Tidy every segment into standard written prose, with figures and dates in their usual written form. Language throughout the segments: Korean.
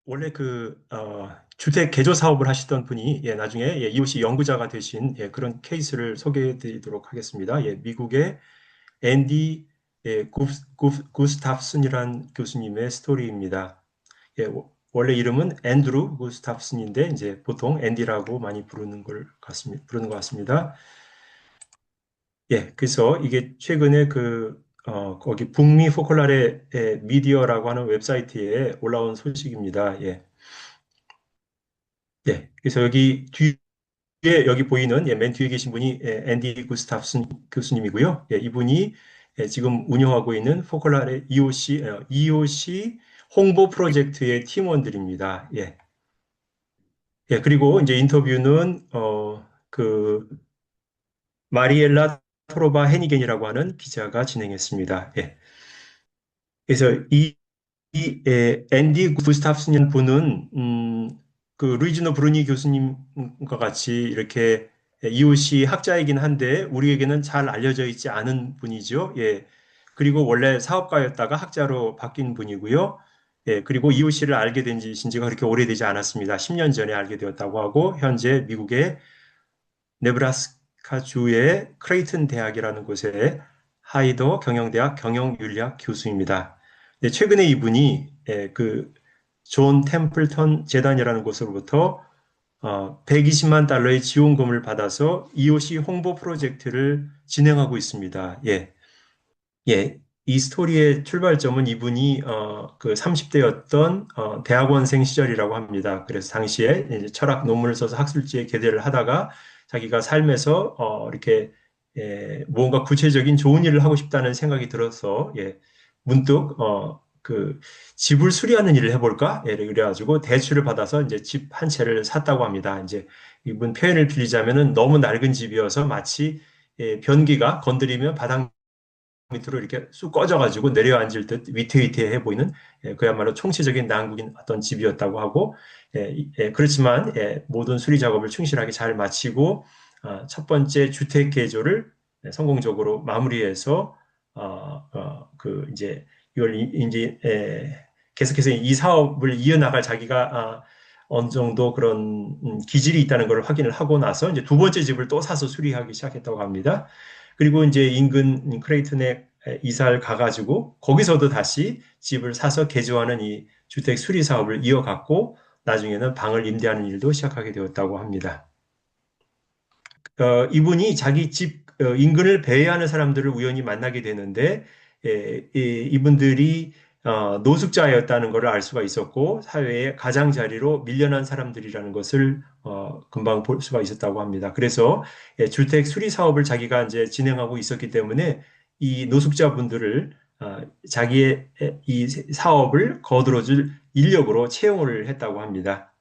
원래 주택 개조 사업을 하시던 분이 나중에 이웃이 연구자가 되신 그런 케이스를 소개해 드리도록 하겠습니다. 미국의 앤디 구스타프슨이라는 교수님의 스토리입니다. 원래 이름은 앤드루 구스타프슨인데 이제 보통 앤디라고 많이 부르는 것 같습니다. 그래서 이게 최근에 거기 북미 포컬라레 미디어라고 하는 웹사이트에 올라온 소식입니다. 그래서 여기 보이는 맨 뒤에 계신 분이 앤디 구스타프슨 교수님이고요. 이분이 지금 운영하고 있는 포컬라의 EOC 홍보 프로젝트의 팀원들입니다. 그리고 이제 인터뷰는 마리엘라 토로바 헤니겐이라고 하는 기자가 진행했습니다. 그래서 앤디 구스타프슨 분은 루이즈노 브루니 교수님과 같이 이렇게 이웃이 학자이긴 한데 우리에게는 잘 알려져 있지 않은 분이죠. 그리고 원래 사업가였다가 학자로 바뀐 분이고요. 그리고 이웃이를 알게 된 지가 그렇게 오래되지 않았습니다. 10년 전에 알게 되었다고 하고 현재 미국의 네브라스카주의 크레이튼 대학이라는 곳에 하이더 경영대학 경영윤리학 교수입니다. 최근에 이분이 존 템플턴 재단이라는 곳으로부터 120만 달러의 지원금을 받아서 EOC 홍보 프로젝트를 진행하고 있습니다. 이 스토리의 출발점은 이분이 그 30대였던 대학원생 시절이라고 합니다. 그래서 당시에 이제 철학 논문을 써서 학술지에 게재를 하다가 자기가 삶에서 이렇게 무언가 구체적인 좋은 일을 하고 싶다는 생각이 들어서 문득 그 집을 수리하는 일을 해볼까? 그래가지고 대출을 받아서 이제 집 한 채를 샀다고 합니다. 이제 이분 표현을 빌리자면은 너무 낡은 집이어서 마치 변기가 건드리면 바닥 밑으로 이렇게 쑥 꺼져가지고 내려앉을 듯 위태위태해 보이는 그야말로 총체적인 난국인 어떤 집이었다고 하고 그렇지만 모든 수리 작업을 충실하게 잘 마치고 첫 번째 주택 개조를 성공적으로 마무리해서 이제 이걸 이제 계속해서 이 사업을 이어나갈 자기가 어느 정도 그런 기질이 있다는 걸 확인을 하고 나서 이제 두 번째 집을 또 사서 수리하기 시작했다고 합니다. 그리고 이제 인근 크레이튼에 이사를 가가지고 거기서도 다시 집을 사서 개조하는 이 주택 수리 사업을 이어갔고 나중에는 방을 임대하는 일도 시작하게 되었다고 합니다. 이분이 자기 집 인근을 배회하는 사람들을 우연히 만나게 되는데 이분들이 노숙자였다는 것을 알 수가 있었고 사회의 가장자리로 밀려난 사람들이라는 것을 금방 볼 수가 있었다고 합니다. 그래서 주택 수리 사업을 자기가 이제 진행하고 있었기 때문에 이 노숙자분들을 자기의 이 사업을 거들어줄 인력으로 채용을 했다고 합니다.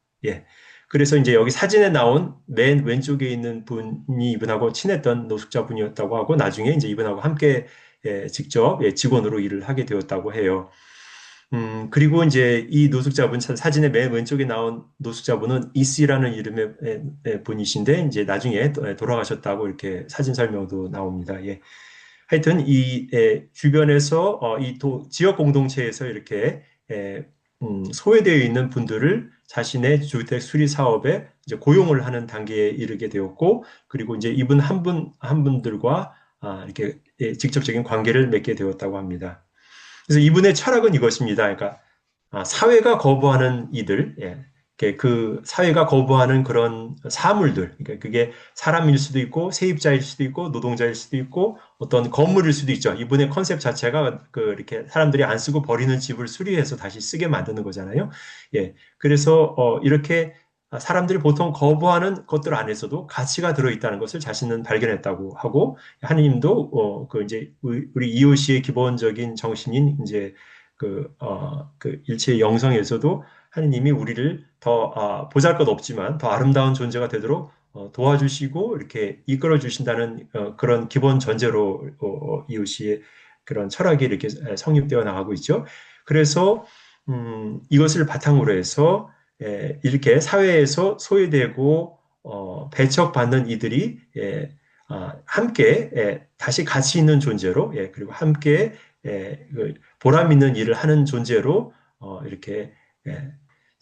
그래서 이제 여기 사진에 나온 맨 왼쪽에 있는 분이 이분하고 친했던 노숙자분이었다고 하고 나중에 이제 이분하고 함께 직접 직원으로 일을 하게 되었다고 해요. 그리고 이제 이 노숙자분, 사진의 맨 왼쪽에 나온 노숙자분은 이씨라는 이름의 분이신데 이제 나중에 돌아가셨다고 이렇게 사진 설명도 나옵니다. 하여튼 이 주변에서 지역 공동체에서 이렇게 소외되어 있는 분들을 자신의 주택 수리 사업에 이제 고용을 하는 단계에 이르게 되었고, 그리고 이제 이분 한 분들과 이렇게 직접적인 관계를 맺게 되었다고 합니다. 그래서 이분의 철학은 이것입니다. 그러니까 사회가 거부하는 이들, 그 사회가 거부하는 그런 사물들, 그러니까 그게 사람일 수도 있고 세입자일 수도 있고 노동자일 수도 있고 어떤 건물일 수도 있죠. 이분의 컨셉 자체가 이렇게 사람들이 안 쓰고 버리는 집을 수리해서 다시 쓰게 만드는 거잖아요. 그래서 이렇게 사람들이 보통 거부하는 것들 안에서도 가치가 들어있다는 것을 자신은 발견했다고 하고 하느님도 이제 우리 이웃의 기본적인 정신인 이제 그 일체의 영성에서도 하느님이 우리를 더 보잘것없지만 더 아름다운 존재가 되도록 도와주시고 이렇게 이끌어 주신다는 그런 기본 전제로 이웃이 그런 철학이 이렇게 성립되어 나가고 있죠. 그래서 이것을 바탕으로 해서 이렇게 사회에서 소외되고 배척받는 이들이 함께 다시 가치 있는 존재로 그리고 함께 보람 있는 일을 하는 존재로 이렇게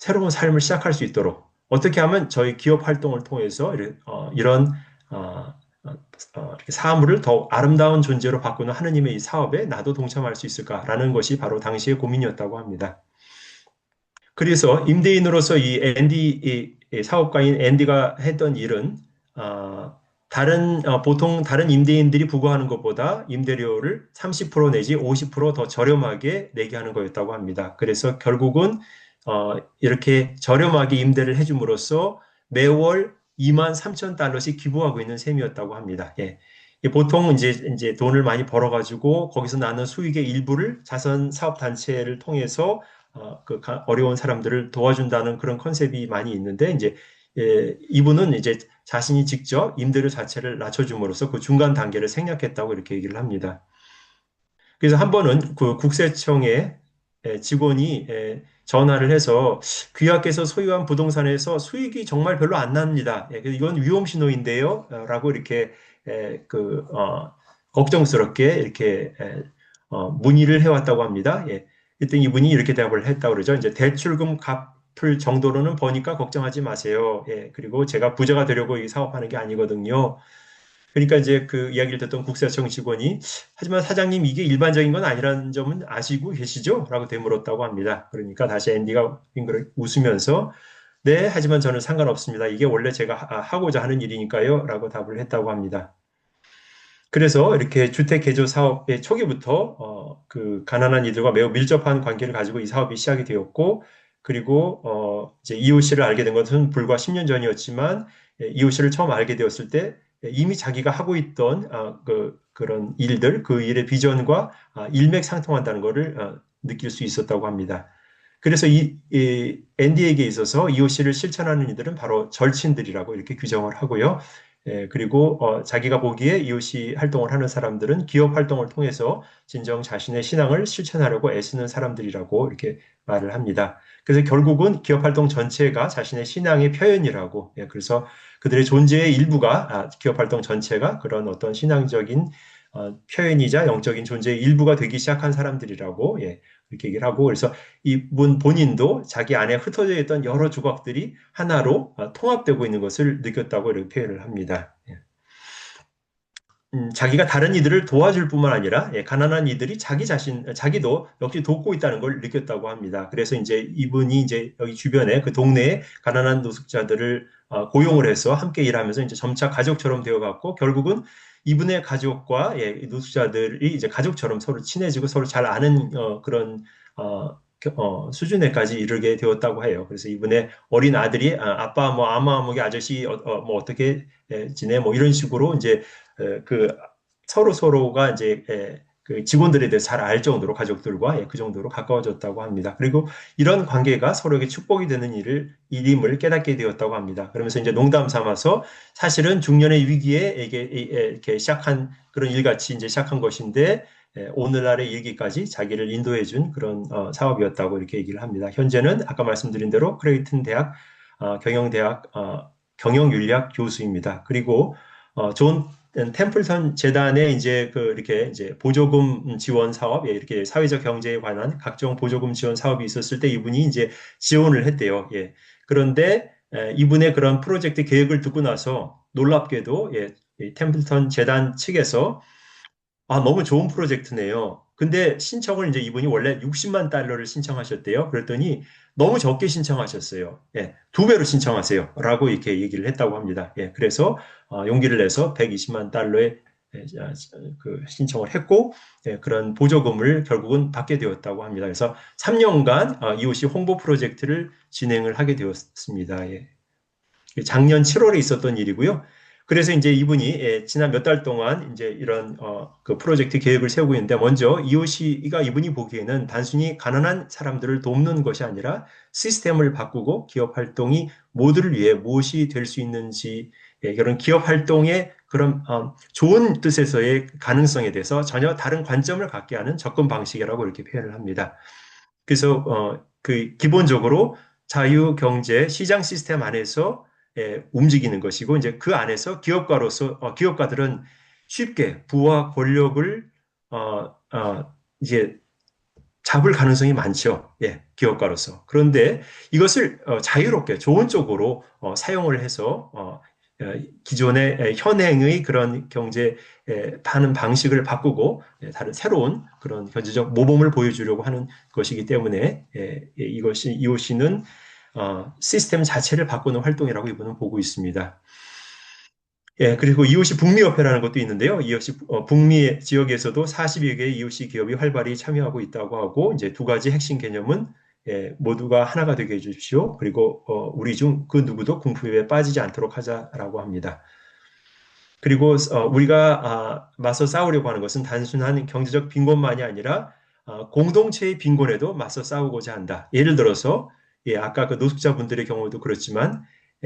새로운 삶을 시작할 수 있도록 어떻게 하면 저희 기업 활동을 통해서 이런 어, 이렇게 사물을 더 아름다운 존재로 바꾸는 하느님의 이 사업에 나도 동참할 수 있을까라는 것이 바로 당시의 고민이었다고 합니다. 그래서 임대인으로서 이 이 사업가인 앤디가 했던 일은 보통 다른 임대인들이 부과하는 것보다 임대료를 30% 내지 50%더 저렴하게 내게 하는 거였다고 합니다. 그래서 결국은 이렇게 저렴하게 임대를 해줌으로써 매월 2만 3천 달러씩 기부하고 있는 셈이었다고 합니다. 예. 보통 이제 돈을 많이 벌어가지고 거기서 나는 수익의 일부를 자선 사업 단체를 통해서 어려운 사람들을 도와준다는 그런 컨셉이 많이 있는데 이제 이분은 이제 자신이 직접 임대료 자체를 낮춰줌으로써 그 중간 단계를 생략했다고 이렇게 얘기를 합니다. 그래서 한 번은 그 국세청의 직원이 전화를 해서 귀하께서 소유한 부동산에서 수익이 정말 별로 안 납니다. 이건 위험 신호인데요. 라고 이렇게 걱정스럽게 이렇게 문의를 해왔다고 합니다. 그랬더니 이분이 이렇게 대답을 했다고 그러죠. 이제 대출금 갚을 정도로는 버니까 걱정하지 마세요. 그리고 제가 부자가 되려고 이 사업하는 게 아니거든요. 그러니까 이제 그 이야기를 듣던 국세청 직원이 하지만 사장님 이게 일반적인 건 아니라는 점은 아시고 계시죠? 라고 되물었다고 합니다. 그러니까 다시 앤디가 빙그레 웃으면서 네, 하지만 저는 상관없습니다. 이게 원래 제가 하고자 하는 일이니까요. 라고 답을 했다고 합니다. 그래서 이렇게 주택 개조 사업의 초기부터 그 가난한 이들과 매우 밀접한 관계를 가지고 이 사업이 시작이 되었고 그리고 이제 이호 씨를 알게 된 것은 불과 10년 전이었지만 이호 씨를 처음 알게 되었을 때 이미 자기가 하고 있던 그런 일들 그 일의 비전과 일맥상통한다는 것을 느낄 수 있었다고 합니다. 그래서 이 앤디에게 있어서 이호 씨를 실천하는 이들은 바로 절친들이라고 이렇게 규정을 하고요. 그리고 자기가 보기에 이웃이 활동을 하는 사람들은 기업 활동을 통해서 진정 자신의 신앙을 실천하려고 애쓰는 사람들이라고 이렇게 말을 합니다. 그래서 결국은 기업 활동 전체가 자신의 신앙의 표현이라고, 그래서 그들의 존재의 일부가, 기업 활동 전체가 그런 어떤 신앙적인 표현이자 영적인 존재의 일부가 되기 시작한 사람들이라고, 이렇게 얘기를 하고, 그래서 이분 본인도 자기 안에 흩어져 있던 여러 조각들이 하나로 통합되고 있는 것을 느꼈다고 이렇게 표현을 합니다. 자기가 다른 이들을 도와줄 뿐만 아니라 가난한 이들이 자기도 역시 돕고 있다는 걸 느꼈다고 합니다. 그래서 이제 이분이 이제 여기 주변에 그 동네에 가난한 노숙자들을 고용을 해서 함께 일하면서 이제 점차 가족처럼 되어갔고 결국은 이분의 가족과 노숙자들이 이제 가족처럼 서로 친해지고 서로 잘 아는 그런 수준에까지 이르게 되었다고 해요. 그래서 이분의 어린 아들이 아빠 뭐 아무아무개 아저씨 뭐 어떻게 지내 뭐 이런 식으로 이제 그 서로가 이제 그 직원들에 대해서 잘 알 정도로 가족들과 그 정도로 가까워졌다고 합니다. 그리고 이런 관계가 서로에게 축복이 되는 일임을 깨닫게 되었다고 합니다. 그러면서 이제 농담 삼아서 사실은 중년의 위기에 이렇게 시작한 그런 일같이 이제 시작한 것인데 오늘날의 일기까지 자기를 인도해 준 그런 사업이었다고 이렇게 얘기를 합니다. 현재는 아까 말씀드린 대로 크레이튼 대학 경영대학 경영윤리학 교수입니다. 그리고 존 템플턴 재단의 이제 이렇게 이제 보조금 지원 사업, 이렇게 사회적 경제에 관한 각종 보조금 지원 사업이 있었을 때 이분이 이제 지원을 했대요. 그런데 이분의 그런 프로젝트 계획을 듣고 나서 놀랍게도 템플턴 재단 측에서 너무 좋은 프로젝트네요. 근데 신청을 이제 이분이 원래 60만 달러를 신청하셨대요. 그랬더니 너무 적게 신청하셨어요. 2배로 신청하세요. 라고 이렇게 얘기를 했다고 합니다. 그래서 용기를 내서 120만 달러에 그 신청을 했고, 그런 보조금을 결국은 받게 되었다고 합니다. 그래서 3년간 이웃이 홍보 프로젝트를 진행을 하게 되었습니다. 작년 7월에 있었던 일이고요. 그래서 이제 이분이 지난 몇 달 동안 이제 이런 그 프로젝트 계획을 세우고 있는데 먼저 이오시가 이분이 보기에는 단순히 가난한 사람들을 돕는 것이 아니라 시스템을 바꾸고 기업 활동이 모두를 위해 무엇이 될 수 있는지 그런 기업 활동의 그런 좋은 뜻에서의 가능성에 대해서 전혀 다른 관점을 갖게 하는 접근 방식이라고 이렇게 표현을 합니다. 그래서 그 기본적으로 자유 경제 시장 시스템 안에서 움직이는 것이고 이제 그 안에서 기업가들은 쉽게 부와 권력을 이제 잡을 가능성이 많죠. 예, 기업가로서. 그런데 이것을 자유롭게 좋은 쪽으로 사용을 해서 기존의 현행의 그런 경제 파는 방식을 바꾸고 다른 새로운 그런 경제적 모범을 보여주려고 하는 것이기 때문에 이것이 EOC는 시스템 자체를 바꾸는 활동이라고 이분은 보고 있습니다. 예, 그리고 이웃이 북미협회라는 것도 있는데요. 이웃이 북미 지역에서도 40여 개의 이웃이 기업이 활발히 참여하고 있다고 하고 이제 두 가지 핵심 개념은 모두가 하나가 되게 해주십시오. 그리고 우리 중 그 누구도 궁핍에 빠지지 않도록 하자라고 합니다. 그리고 우리가 맞서 싸우려고 하는 것은 단순한 경제적 빈곤만이 아니라 공동체의 빈곤에도 맞서 싸우고자 한다. 예를 들어서 아까 그 노숙자분들의 경우도 그렇지만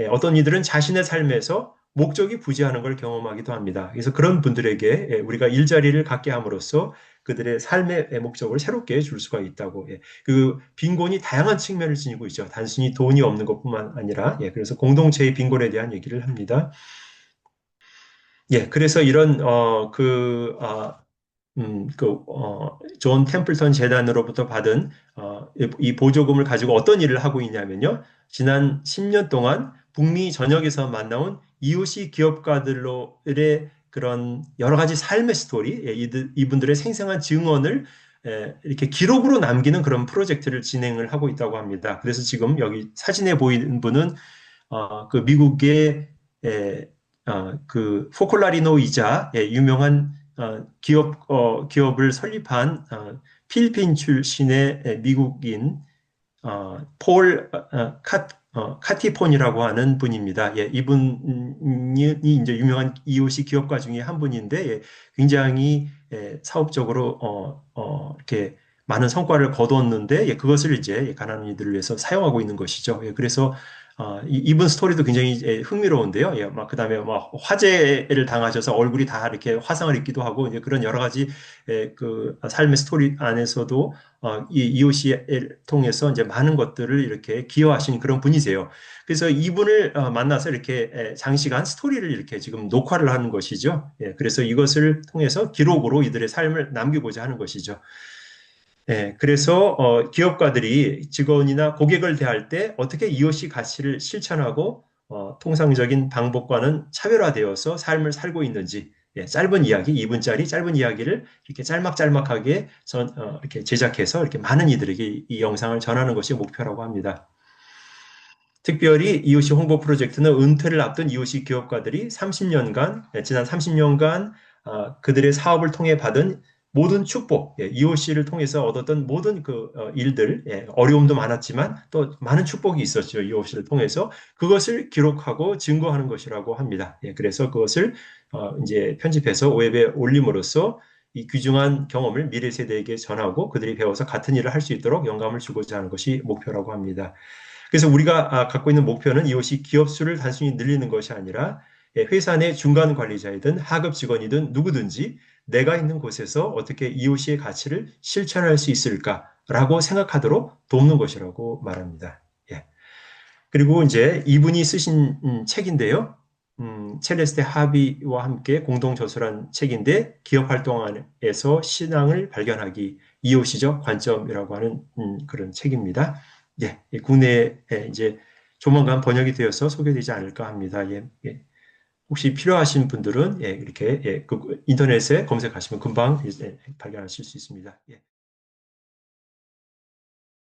어떤 이들은 자신의 삶에서 목적이 부재하는 걸 경험하기도 합니다. 그래서 그런 분들에게 우리가 일자리를 갖게 함으로써 그들의 삶의 목적을 새롭게 줄 수가 있다고. 그 빈곤이 다양한 측면을 지니고 있죠. 단순히 돈이 없는 것뿐만 아니라 그래서 공동체의 빈곤에 대한 얘기를 합니다. 그래서 이런 존 템플턴 재단으로부터 받은 이 보조금을 가지고 어떤 일을 하고 있냐면요. 지난 10년 동안 북미 전역에서 만나온 이웃이 기업가들의 그런 여러 가지 삶의 스토리, 이분들의 생생한 증언을 이렇게 기록으로 남기는 그런 프로젝트를 진행을 하고 있다고 합니다. 그래서 지금 여기 사진에 보이는 분은 그 미국의 그 포콜라리노이자 유명한 기업을 설립한 필리핀 출신의 미국인 폴 카티폰이라고 하는 분입니다. 이분이 이제 유명한 EOC 기업가 중에 한 분인데 굉장히 사업적으로 이렇게 많은 성과를 거뒀는데 그것을 이제 가난한 이들을 위해서 사용하고 있는 것이죠. 그래서 이분 스토리도 굉장히 흥미로운데요. 막 그다음에 막 화재를 당하셔서 얼굴이 다 이렇게 화상을 입기도 하고 이제 그런 여러 가지 그 삶의 스토리 안에서도 이 EOC를 통해서 이제 많은 것들을 이렇게 기여하신 그런 분이세요. 그래서 이분을 만나서 이렇게 장시간 스토리를 이렇게 지금 녹화를 하는 것이죠. 그래서 이것을 통해서 기록으로 이들의 삶을 남기고자 하는 것이죠. 그래서 기업가들이 직원이나 고객을 대할 때 어떻게 EOC 가치를 실천하고 통상적인 방법과는 차별화되어서 삶을 살고 있는지 짧은 이야기, 2분짜리 짧은 이야기를 이렇게 짤막짤막하게 이렇게 제작해서 이렇게 많은 이들에게 이 영상을 전하는 것이 목표라고 합니다. 특별히 EOC 홍보 프로젝트는 은퇴를 앞둔 EOC 기업가들이 30년간, 지난 30년간 그들의 사업을 통해 받은 모든 축복, EOC를 통해서 얻었던 모든 그 일들, 어려움도 많았지만 또 많은 축복이 있었죠. EOC를 통해서 그것을 기록하고 증거하는 것이라고 합니다. 그래서 그것을 이제 편집해서 웹에 올림으로써 이 귀중한 경험을 미래 세대에게 전하고 그들이 배워서 같은 일을 할 수 있도록 영감을 주고자 하는 것이 목표라고 합니다. 그래서 우리가 갖고 있는 목표는 이것이 기업 수를 단순히 늘리는 것이 아니라 회사 내 중간 관리자이든 하급 직원이든 누구든지 내가 있는 곳에서 어떻게 이웃의 가치를 실천할 수 있을까라고 생각하도록 돕는 것이라고 말합니다. 그리고 이제 이분이 쓰신 책인데요. 첼레스테 하비와 함께 공동 저술한 책인데 기업 활동 안에서 신앙을 발견하기 이웃이적 관점이라고 하는 그런 책입니다. 국내에 이제 조만간 번역이 되어서 소개되지 않을까 합니다. 혹시 필요하신 분들은 이렇게 그 인터넷에 검색하시면 금방 발견하실 수 있습니다.